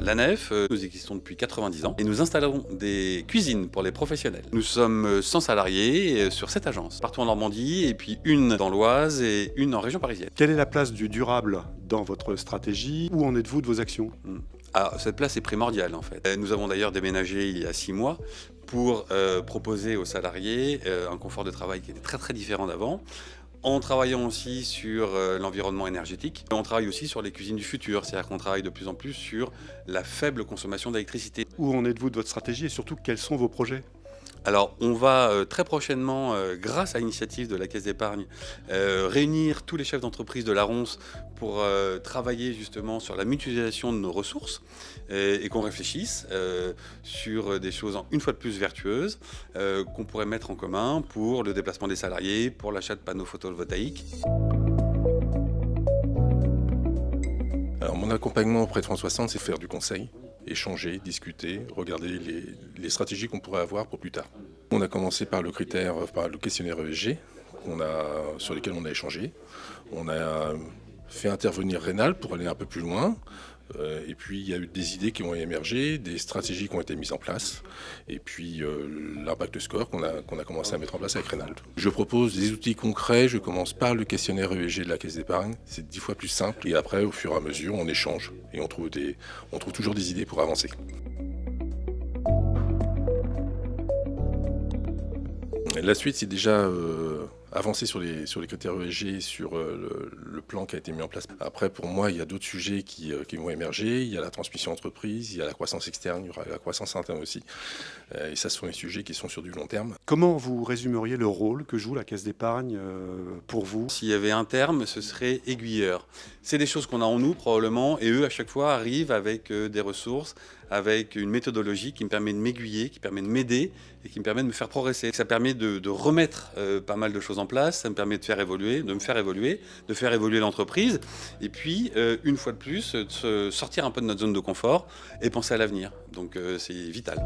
La Nef, nous existons depuis 90 ans et nous installons des cuisines pour les professionnels. Nous sommes 100 salariés sur 7 agences, partout en Normandie et puis une dans l'Oise et une en région parisienne. Quelle est la place du durable dans votre stratégie? Où en êtes-vous de vos actions? Alors, cette place est primordiale en fait. Nous avons d'ailleurs déménagé il y a 6 mois pour proposer aux salariés un confort de travail qui était très différent d'avant, en travaillant aussi sur l'environnement énergétique. On travaille aussi sur les cuisines du futur, c'est-à-dire qu'on travaille de plus en plus sur la faible consommation d'électricité. Où en êtes-vous de votre stratégie et surtout quels sont vos projets? Alors, on va très prochainement, grâce à l'initiative de la Caisse d'épargne, réunir tous les chefs d'entreprise de la Ronce pour travailler justement sur la mutualisation de nos ressources et qu'on réfléchisse sur des choses une fois de plus vertueuses qu'on pourrait mettre en commun pour le déplacement des salariés, pour l'achat de panneaux photovoltaïques. Alors mon accompagnement auprès de France 60, c'est faire du conseil, échanger, discuter, regarder les stratégies qu'on pourrait avoir pour plus tard. On a commencé par le questionnaire ESG sur lequel on a échangé. On a fait intervenir Rénal pour aller un peu plus loin. Et puis il y a eu des idées qui ont émergé, des stratégies qui ont été mises en place, et puis l'impact score qu'on a commencé à mettre en place avec Rénal. Je propose des outils concrets, je commence par le questionnaire ESG de la Caisse d'épargne, c'est 10 fois plus simple, et après au fur et à mesure on échange et on trouve toujours des idées pour avancer. La suite, c'est déjà avancer sur les critères ESG, sur le plan qui a été mis en place. Après, pour moi, il y a d'autres sujets qui vont émerger. Il y a la transmission entreprise, il y a la croissance externe, il y aura la croissance interne aussi. Et ça, ce sont des sujets qui sont sur du long terme. Comment vous résumeriez le rôle que joue la Caisse d'épargne pour vous? S'il y avait un terme, ce serait aiguilleur. C'est des choses qu'on a en nous probablement, et eux à chaque fois arrivent avec des ressources, avec une méthodologie qui me permet de m'aiguiller, qui permet de m'aider et qui me permet de me faire progresser. Ça permet de remettre pas mal de choses en place, ça me permet de faire évoluer, de faire évoluer l'entreprise, et puis une fois de plus, de sortir un peu de notre zone de confort et penser à l'avenir. Donc c'est vital.